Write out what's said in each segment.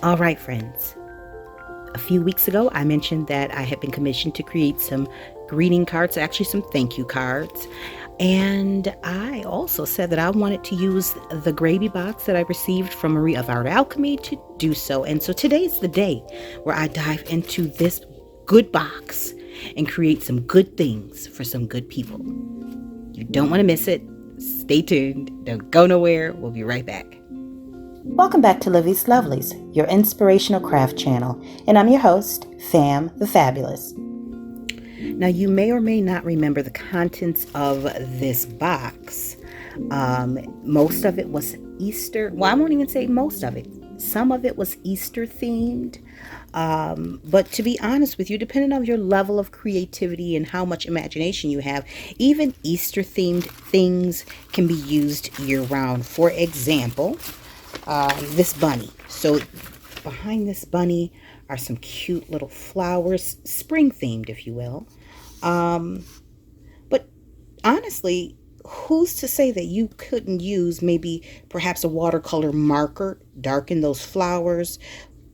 All right, friends. A few weeks ago, I mentioned that I had been commissioned to create some greeting cards, actually some thank you cards. And I also said that I wanted to use the GRABIE box that I received from Marie of Art Alchemy to do so. And so today's the day where I dive into this good box and create some good things for some good people. You don't want to miss it. Stay tuned. Don't go nowhere. We'll be right back. Welcome back to Livie's Lovelies, your inspirational craft channel, and I'm your host, Fam the Fabulous. Now, you may or may not remember the contents of this box. Most of it was Easter. Well, I won't even say most of it. Some of it was Easter themed. But to be honest with you, depending on your level of creativity and how much imagination you have, even Easter themed things can be used year round. For example, this bunny. So behind this bunny are some cute little flowers, spring themed, if you will. But honestly, who's to say that you couldn't use maybe perhaps a watercolor marker, darken those flowers,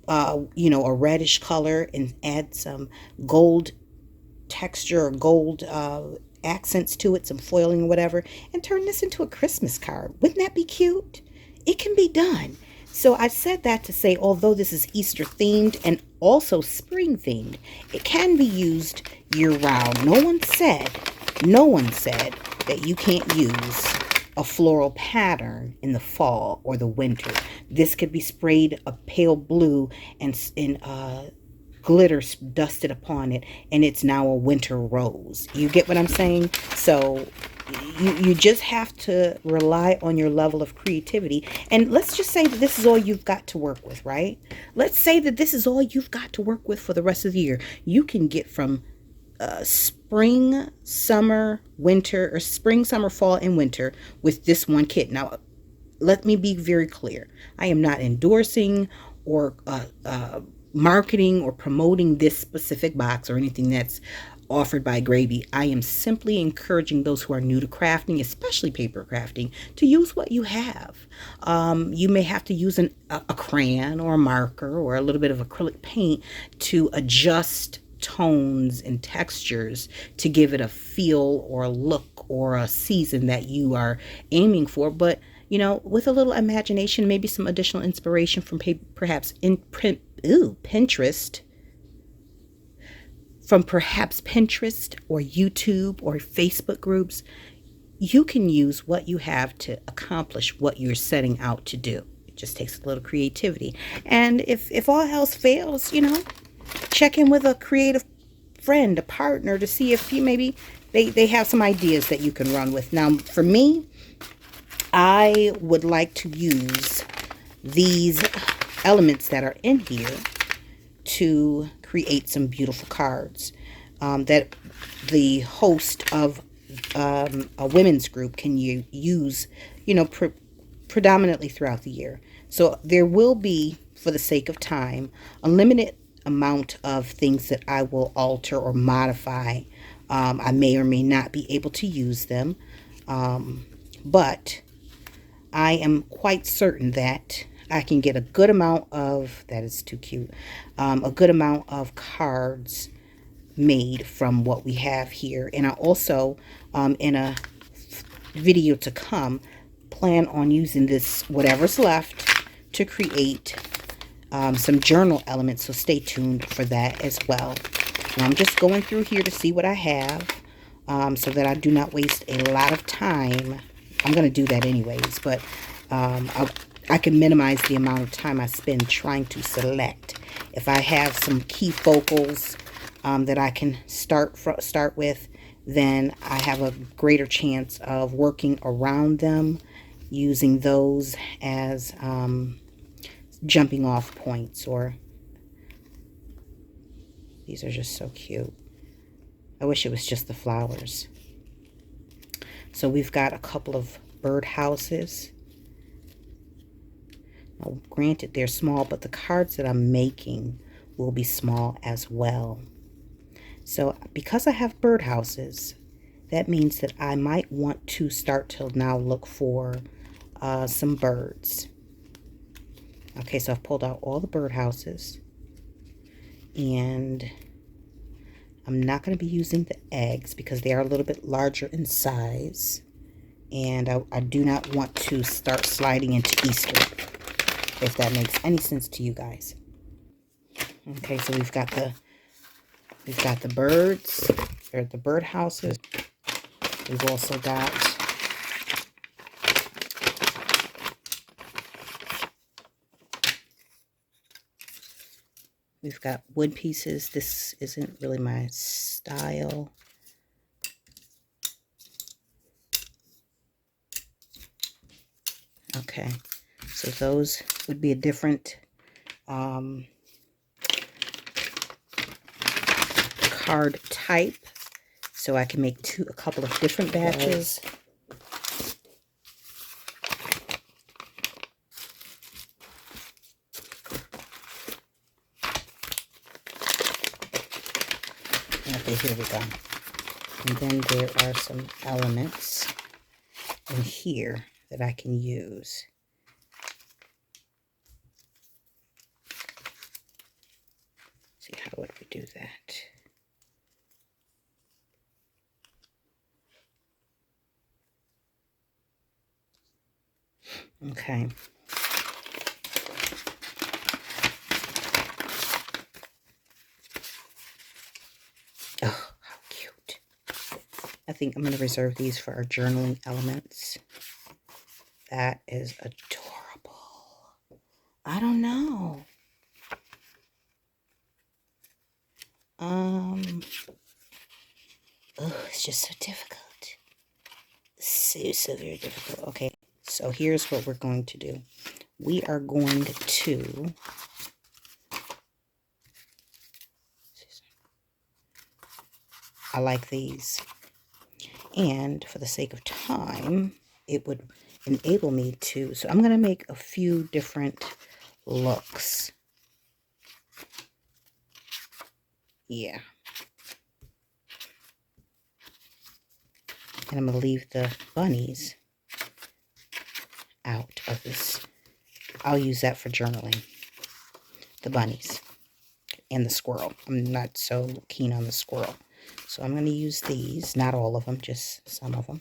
a reddish color, and add some gold texture or gold accents to it, some foiling or whatever, and turn this into a Christmas card. Wouldn't that be cute? It can be done. So I said that to say, although this is Easter themed and also spring themed, it can be used year round. No one said that you can't use a floral pattern in the fall or the winter. This could be sprayed a pale blue and glitter dusted upon it, and it's now a winter rose. You get what I'm saying? So you just have to rely on your level of creativity. And let's just say that this is all you've got to work with, right? Let's say that this is all you've got to work with for the rest of the year. You can get from spring, summer, winter, or spring, summer, fall, and winter with this one kit. Now, let me be very clear. I am not endorsing or marketing or promoting this specific box or anything that's offered by GRABIE. I am simply encouraging those who are new to crafting, especially paper crafting, to use what you have. You may have to use a crayon or a marker or a little bit of acrylic paint to adjust tones and textures to give it a feel or a look or a season that you are aiming for. But with a little imagination, maybe some additional inspiration from perhaps Pinterest, or YouTube or Facebook groups, you can use what you have to accomplish what you're setting out to do. It just takes a little creativity. And if all else fails, check in with a creative friend, a partner, to see if maybe they have some ideas that you can run with. Now, for me, I would like to use these elements that are in here to create some beautiful cards that the host of a women's group can use, predominantly throughout the year. So there will be, for the sake of time, a limited amount of things that I will alter or modify. I may or may not be able to use them, but I am quite certain that I can get a good amount of, that is too cute, a good amount of cards made from what we have here. And I also, in a video to come, plan on using this, whatever's left, to create some journal elements. So stay tuned for that as well. Now I'm just going through here to see what I have, so that I do not waste a lot of time. I'm going to do that anyways, but I can minimize the amount of time I spend trying to select. If I have some key focals that I can start with, then I have a greater chance of working around them, using those as jumping off points. Or these are just so cute. I wish it was just the flowers. So we've got a couple of bird houses. Now, granted, they're small, but the cards that I'm making will be small as well. So because I have bird houses, that means that I might want to start to now look for some birds. Okay, so I've pulled out all the birdhouses, and I'm not going to be using the eggs because they are a little bit larger in size, and I do not want to start sliding into Easter, if that makes any sense to you guys. Okay, so we've got the birds, or the birdhouses. We've also got wood pieces. This isn't really my style. Okay, so those would be a different card type, so I can make a couple of different batches. Okay, here we go. And then there are some elements in here that I can use. See, how would we do that? Okay. Oh, how cute. I think I'm going to reserve these for our journaling elements. That is adorable. I don't know. Oh, it's just so difficult. So very difficult. Okay, so here's what we're going to do. We are going to I like these, and for the sake of time, it would enable me to, so I'm going to make a few different looks. Yeah. And I'm going to leave the bunnies out of this. I'll use that for journaling. The bunnies and the squirrel. I'm not so keen on the squirrel. So I'm going to use these, not all of them, just some of them.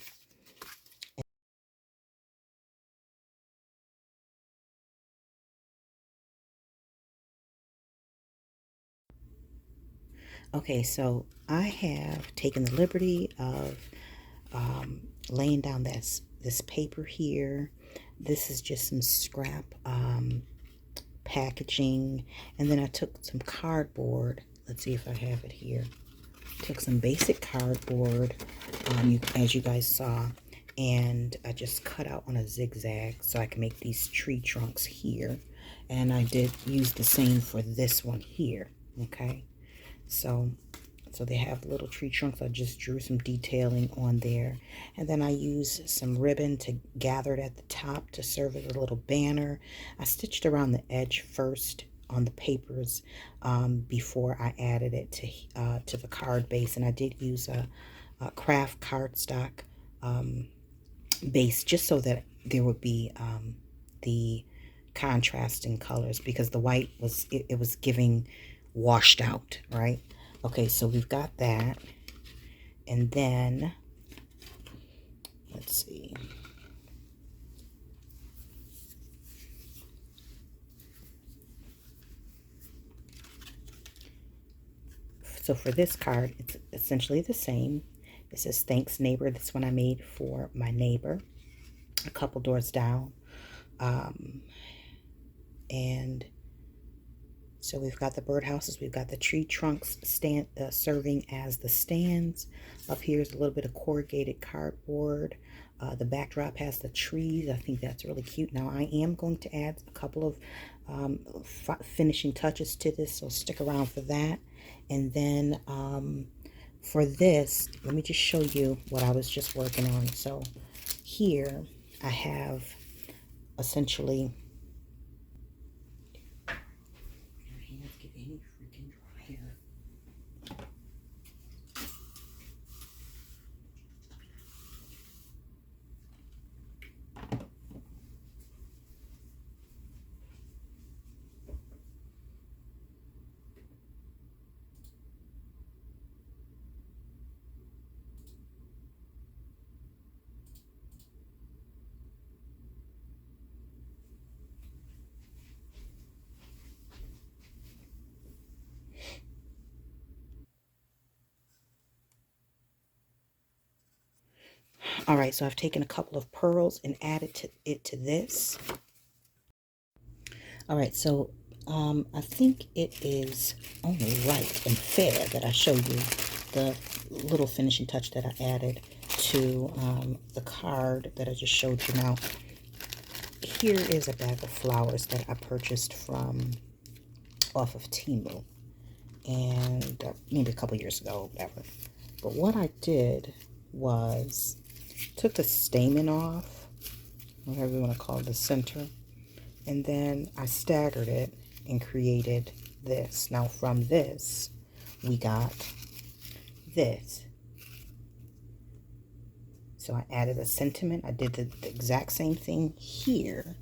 Okay, so I have taken the liberty of laying down this paper here. This is just some scrap packaging, and then I took some cardboard. Let's see if I have it here. Took some basic cardboard, as you guys saw, and I just cut out on a zigzag so I can make these tree trunks here. And I did use the same for this one here. Okay, so they have little tree trunks. I just drew some detailing on there, and then I used some ribbon to gather it at the top to serve as a little banner. I stitched around the edge first on the papers before I added it to the card base, and I did use a craft cardstock base just so that there would be the contrasting colors, because the white was it was giving washed out, right? Okay, so we've got that, and then let's see. So for this card, it's essentially the same. It says, "Thanks, neighbor." This one I made for my neighbor a couple doors down. And so we've got the birdhouses, we've got the tree trunks serving as the stands. Up here is a little bit of corrugated cardboard. The backdrop has the trees. I think that's really cute. Now I am going to add a couple of finishing touches to this, so stick around for that. And then for this, let me just show you what I was just working on. So here I have essentially, All right, so I've taken a couple of pearls and added it to this. All right, so I think it is only right and fair that I show you the little finishing touch that I added to the card that I just showed you. Now, here is a bag of flowers that I purchased from off of Temu, and maybe a couple years ago or whatever. But what I did was took the stamen off, whatever you want to call it, the center, and then I staggered it and created this. Now from this, we got this. So I added a sentiment. I did the exact same thing here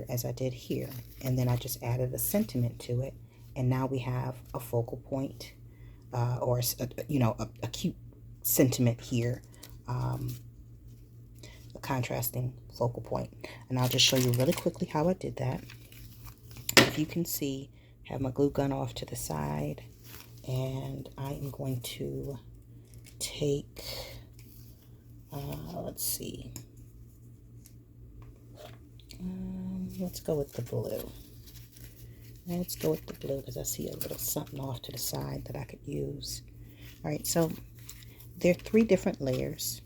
as I did here. And then I just added a sentiment to it. And now we have a focal point, or a cute sentiment here, a contrasting focal point. And I'll just show you really quickly how I did that. If you can see, have my glue gun off to the side, and I am going to take, let's see, let's go with the blue. Let's go with the blue because I see a little something off to the side that I could use. All right, so there are 3 different layers,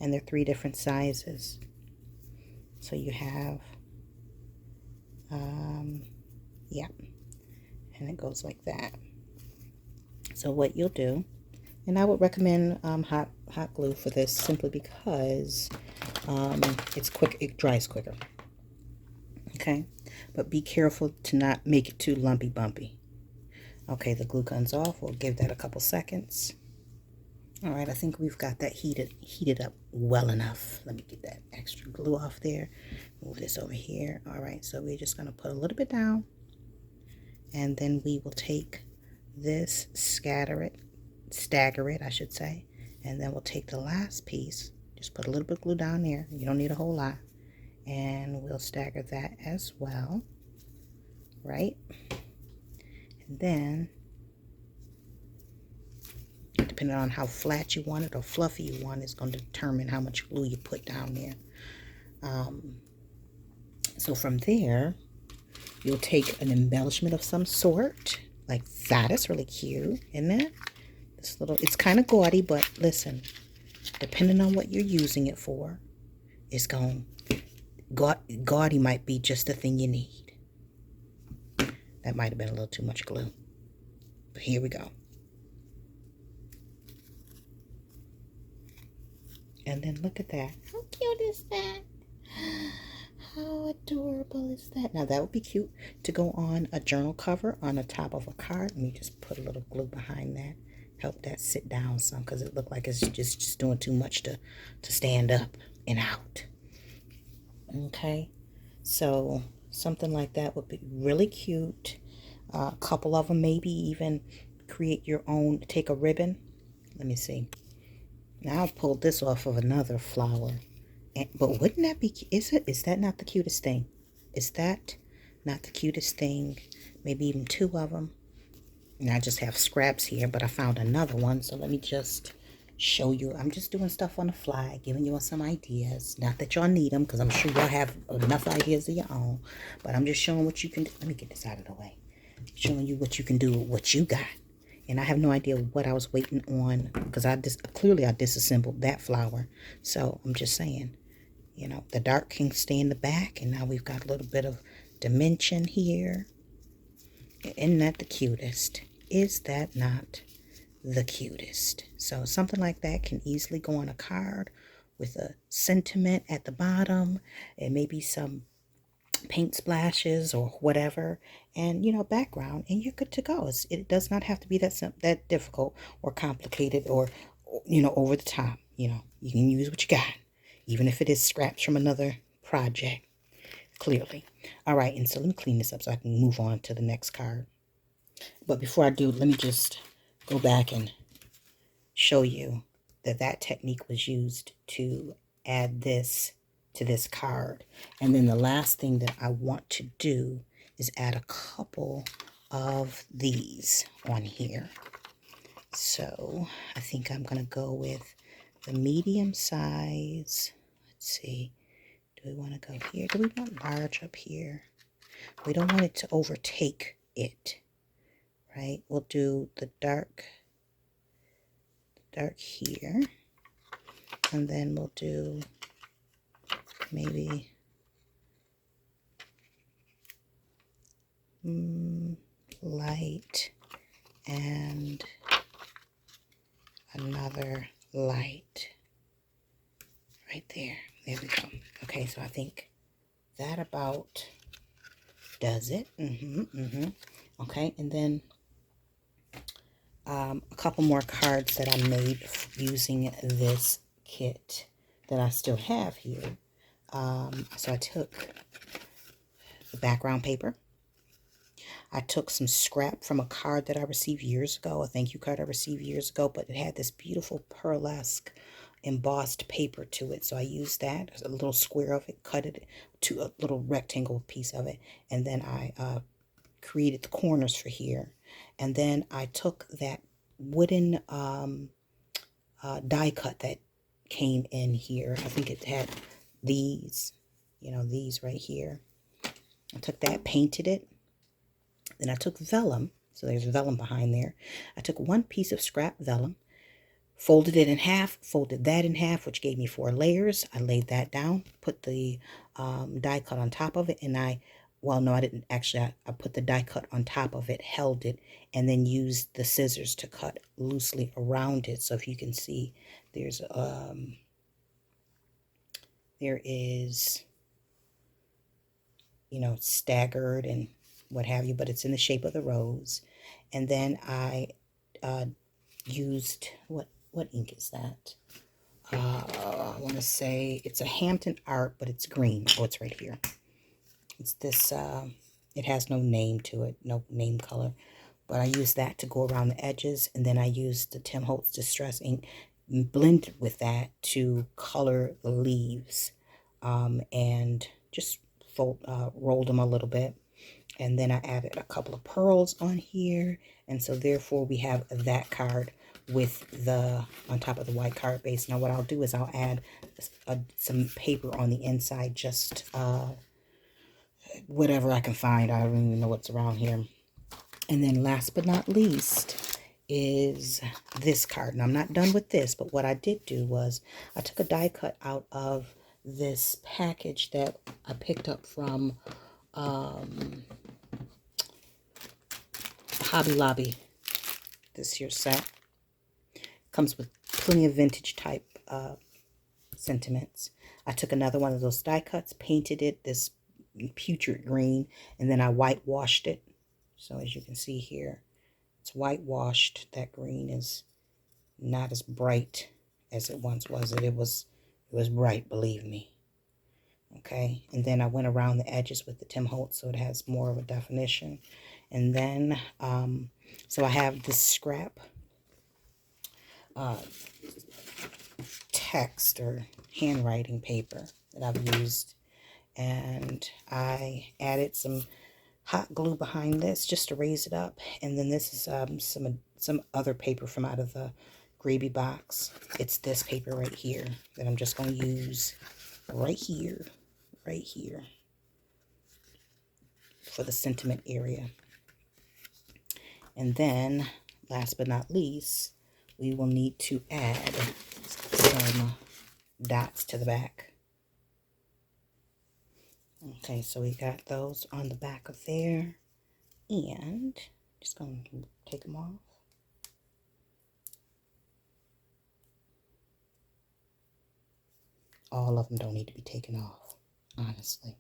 and they're 3 different sizes. So you have, yeah, and it goes like that. So what you'll do, and I would recommend hot glue for this simply because it's quick, it dries quicker. Okay, but be careful to not make it too lumpy bumpy. Okay, the glue gun's off. We'll give that a couple seconds. All right, I think we've got that heated up well enough. Let me get that extra glue off there. Move this over here. All right, so we're just gonna put a little bit down, and then we will take this, stagger it, I should say, and then we'll take the last piece, just put a little bit of glue down there. You don't need a whole lot, and we'll stagger that as well, right? And then, depending on how flat you want it or fluffy you want, it's going to determine how much glue you put down there. So from there, you'll take an embellishment of some sort, like that. Is really cute, isn't it? This little, it's kind of gaudy, but listen, depending on what you're using it for, it's going, gaudy might be just the thing you need. That might have been a little too much glue, but here we go. And then look at that. How cute is that? How adorable is that? Now that would be cute to go on a journal cover on the top of a card. Let me just put a little glue behind that. Help that sit down some, because it looked like it's just doing too much to stand up and out. Okay, so something like that would be really cute. A couple of them, maybe even create your own. Take a ribbon. Let me see. Now I pulled this off of another flower, but wouldn't that be? Is that not the cutest thing? Is that not the cutest thing? Maybe even 2 of them. And I just have scraps here, but I found another one, so let me just show you. I'm just doing stuff on the fly, giving you some ideas. Not that y'all need them, because I'm sure y'all have enough ideas of your own, but I'm just showing what you can do. Let me get this out of the way. Showing you what you can do with what you got. And I have no idea what I was waiting on, because clearly I disassembled that flower. So I'm just saying, you know, the dark can stay in the back, and now we've got a little bit of dimension here. Isn't that the cutest? Is that not the cutest? So something like that can easily go on a card with a sentiment at the bottom, and maybe some paint splashes or whatever, and background, and you're good to go. It does not have to be that difficult or complicated or over the top. You can use what you got, even if it is scraps from another project, clearly. All right, and so let me clean this up so I can move on to the next card. But before I do, let me just go back and show you that technique was used to add this to this card. And then the last thing that I want to do is add a couple of these on here. So I think I'm going to go with the medium size. Let's see. Do we want to go here? Do we want large up here? We don't want it to overtake it, right? We'll do the dark here. And then we'll do maybe light and another light right there. There we go. Okay, so I think that about does it. Okay, and then a couple more cards that I made using this kit that I still have here. So I took the background paper. I took some scrap from a card that I received years ago, a thank you card I received years ago, but it had this beautiful pearlesque embossed paper to it. So I used that, a little square of it, cut it to a little rectangle piece of it, and then I created the corners for here. And then I took that wooden die cut that came in here. I think it had these, these right here. I took that, painted it. Then I took vellum. So there's vellum behind there. I took one piece of scrap vellum, folded it in half, folded that in half, which gave me 4 layers. I laid that down, put the die cut on top of it, and I didn't actually. I put the die cut on top of it, held it, and then used the scissors to cut loosely around it. So if you can see, there is, staggered and what have you, but it's in the shape of the rose. And then I used, what ink is that? I want to say it's a Hampton Art, but it's green. Oh, it's right here. It's this, it has no name to it, no name color, but I used that to go around the edges, and then I used the Tim Holtz Distress ink, blended with that to color the leaves, and just rolled them a little bit. And then I added a couple of pearls on here. And so therefore we have that card with on top of the white card base. Now what I'll do is I'll add some paper on the inside, just whatever I can find. I don't even know what's around here. And then last but not least is this card. And I'm not done with this, but what I did do was I took a die cut out of this package that I picked up from Hobby Lobby. This here set comes with plenty of vintage type sentiments. I took another one of those die cuts, painted it this putrid green, and then I whitewashed it. So as you can see here, it's whitewashed. That green is not as bright as it once was. It was bright, believe me. Okay, and then I went around the edges with the Tim Holtz so it has more of a definition. And then so I have this scrap text or handwriting paper that I've used, and I added some hot glue behind this just to raise it up. And then this is some other paper from out of the GRABIE box. It's this paper right here that I'm just going to use right here for the sentiment area. And then last but not least, we will need to add some dots to the back. Okay, so we got those on the back of there, and just going to take them off. All of them don't need to be taken off, honestly.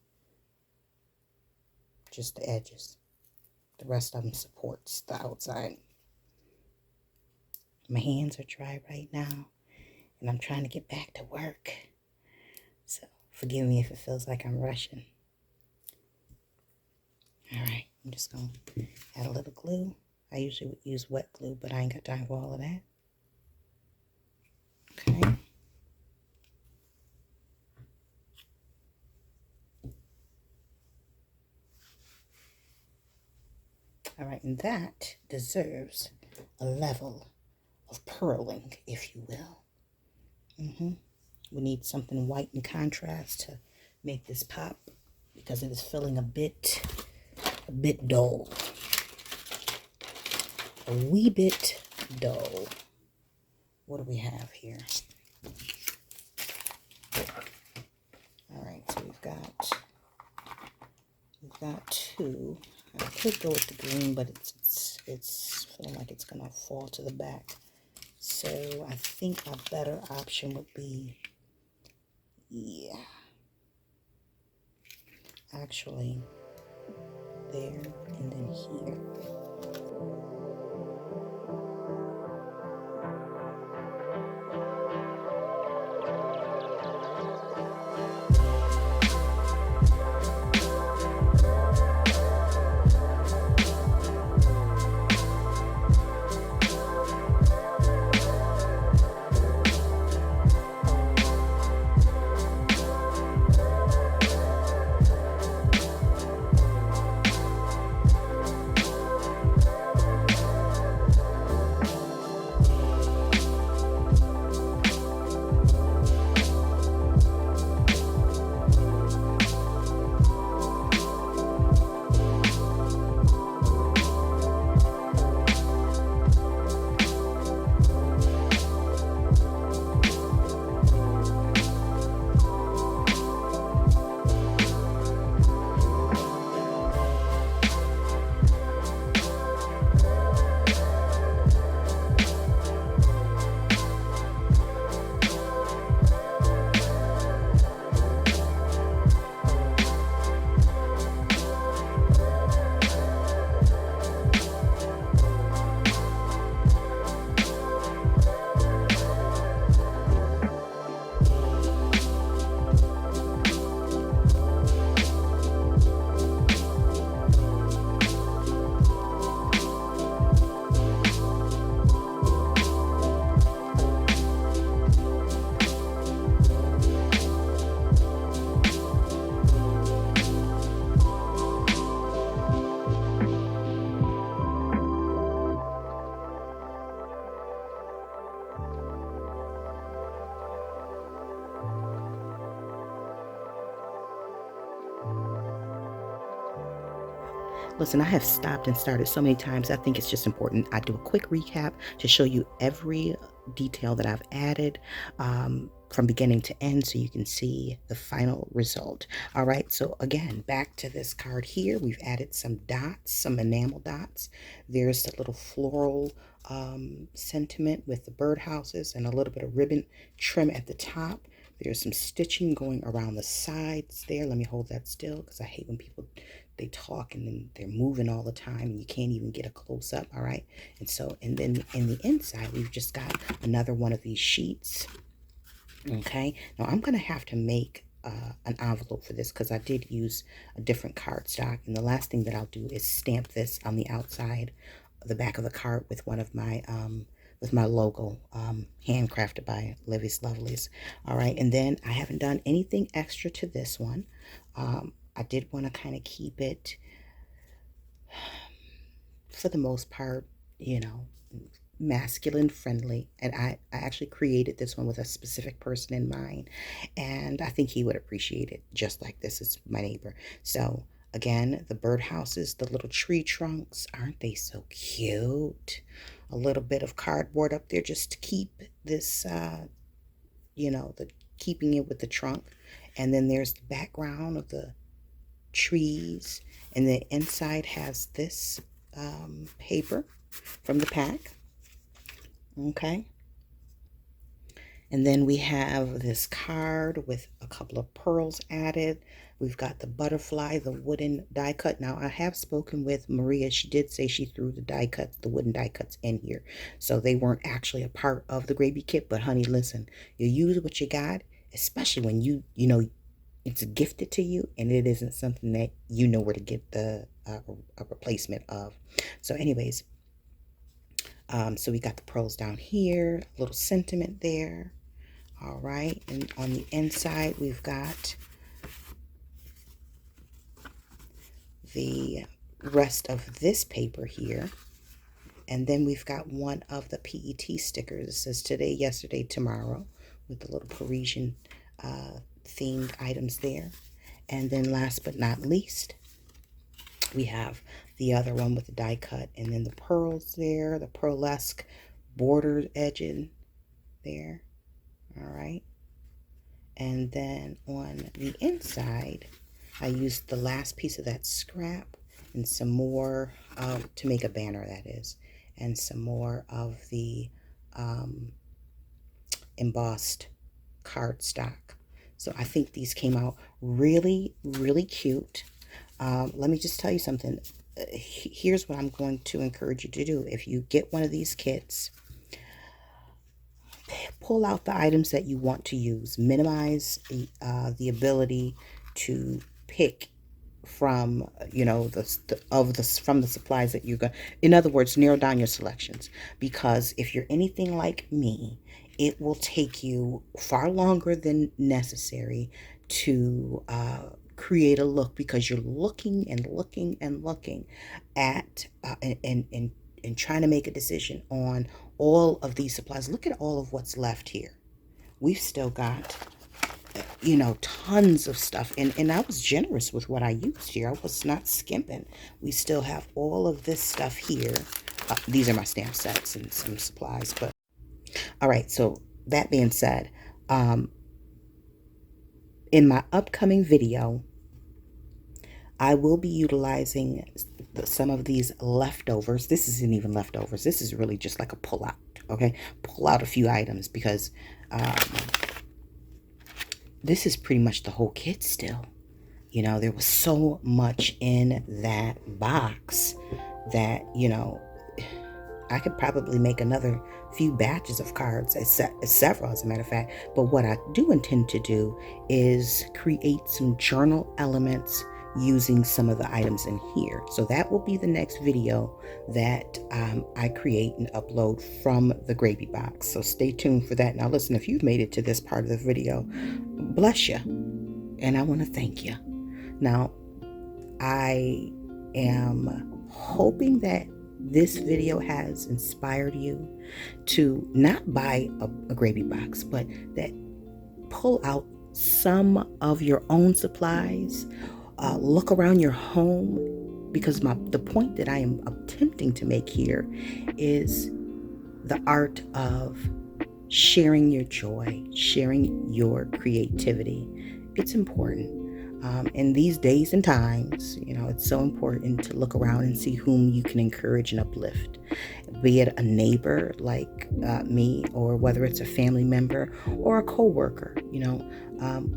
Just the edges. The rest of them supports the outside. My hands are dry right now, and I'm trying to get back to work. So forgive me if it feels like I'm rushing. All right, I'm just going to add a little glue. I usually would use wet glue, but I ain't got time for all of that. Okay. All right, and that deserves a level of pearling, if you will. We need something white in contrast to make this pop because it is feeling a bit dull. A wee bit dull. What do we have here? All right, so we've got two. I could go with the green, but it's feeling like it's gonna fall to the back. So I think a better option would be, yeah, actually there and then here. Listen, I have stopped and started so many times. I think it's just important I do a quick recap to show you every detail that I've added from beginning to end so you can see the final result. All right, so again, back to this card here. We've added some dots, some enamel dots. There's the little floral sentiment with the birdhouses and a little bit of ribbon trim at the top. There's some stitching going around the sides there. Let me hold that still because I hate when people they talk and then they're moving all the time and you can't even get a close up. All right, and so and then in the inside we've just got another one of these sheets. Okay, now I'm gonna have to make an envelope for this because I did use a different cardstock, and the last thing that I'll do is stamp this on the outside, the back of the card with one of my with my logo, handcrafted by Livie's Lovelies. All right, and then I haven't done anything extra to this one. I did want to kind of keep it, for the most part, you know, masculine friendly. And I actually created this one with a specific person in mind. And I think he would appreciate it just like this. Is my neighbor. So again, the birdhouses, the little tree trunks, aren't they so cute? A little bit of cardboard up there just to keep this, you know, the keeping it with the trunk. And then there's the background of the trees, and the inside has this paper from the pack. Okay, and then we have this card with a couple of pearls added. We've got the butterfly, the wooden die cut. Now I have spoken with Maria. She did say she threw the die cuts, the wooden die cuts in here, so they weren't actually a part of the GRABIE kit. But honey, listen, you use what you got, especially when you know it's gifted to you and it isn't something that you know where to get the a replacement of. So anyways, so we got the pearls down here, a little sentiment there. All right, and on the inside we've got the rest of this paper here, and then we've got one of the PET stickers. It says today, yesterday, tomorrow, with the little Parisian themed items there. And then last but not least, we have the other one with the die cut, and then the pearls there, the pearlesque border edging there. All right. And then on the inside, I used the last piece of that scrap and some more to make a banner, that is, and some more of the embossed cardstock. So I think these came out really, really cute. Let me just tell you something. Here's what I'm going to encourage you to do. If you get one of these kits, pull out the items that you want to use. Minimize the ability to pick from, you know, from the supplies that you're going. In other words, narrow down your selections, because if you're anything like me, it will take you far longer than necessary to create a look, because you're looking and looking and looking at and trying to make a decision on all of these supplies. Look at all of what's left here. We've still got, you know, tons of stuff, and I was generous with what I used here. I was not skimping. We still have all of this stuff here. These are my stamp sets and some supplies. But all right, so that being said, in my upcoming video, I will be utilizing some of these leftovers. This isn't even leftovers. This is really just like a pull out. Okay, pull out a few items, because this is pretty much the whole kit still. You know, there was so much in that box that, you know, I could probably make another few batches of cards, several as a matter of fact. But what I do intend to do is create some journal elements using some of the items in here. So that will be the next video that I create and upload from the GRABIE box. So stay tuned for that. Now listen, if you've made it to this part of the video, bless you. And I want to thank you. Now, I am hoping that this video has inspired you to not buy a GRABIE box, but that pull out some of your own supplies. Look around your home, because the point that I am attempting to make here is the art of sharing your joy, sharing your creativity. It's important. In these days and times, you know, it's so important to look around and see whom you can encourage and uplift, be it a neighbor like me, or whether it's a family member or a co-worker. You know,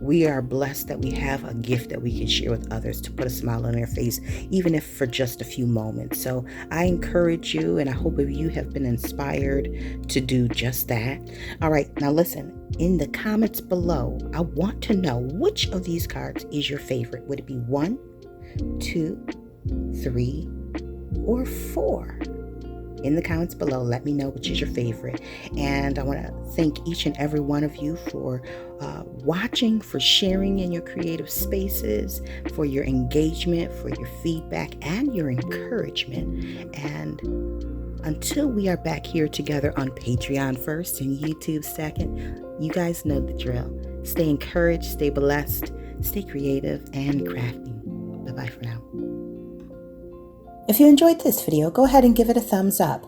we are blessed that we have a gift that we can share with others to put a smile on their face, even if for just a few moments. So I encourage you, and I hope you have been inspired to do just that. All right, now listen. In the comments below, I want to know, which of these cards is your favorite? Would it be 1, 2, 3, or 4? In the comments below, let me know which is your favorite. And I want to thank each and every one of you for watching, for sharing in your creative spaces, for your engagement, for your feedback, and your encouragement. And until we are back here together on Patreon first and YouTube second, you guys know the drill. Stay encouraged, stay blessed, stay creative and crafting. Bye-bye for now. If you enjoyed this video, go ahead and give it a thumbs up.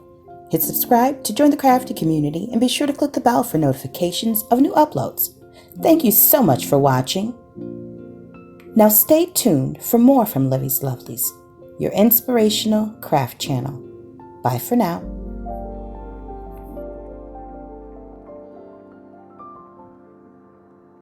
Hit subscribe to join the crafty community, and be sure to click the bell for notifications of new uploads. Thank you so much for watching. Now stay tuned for more from Livie's Lovelies, your inspirational craft channel. Bye for now.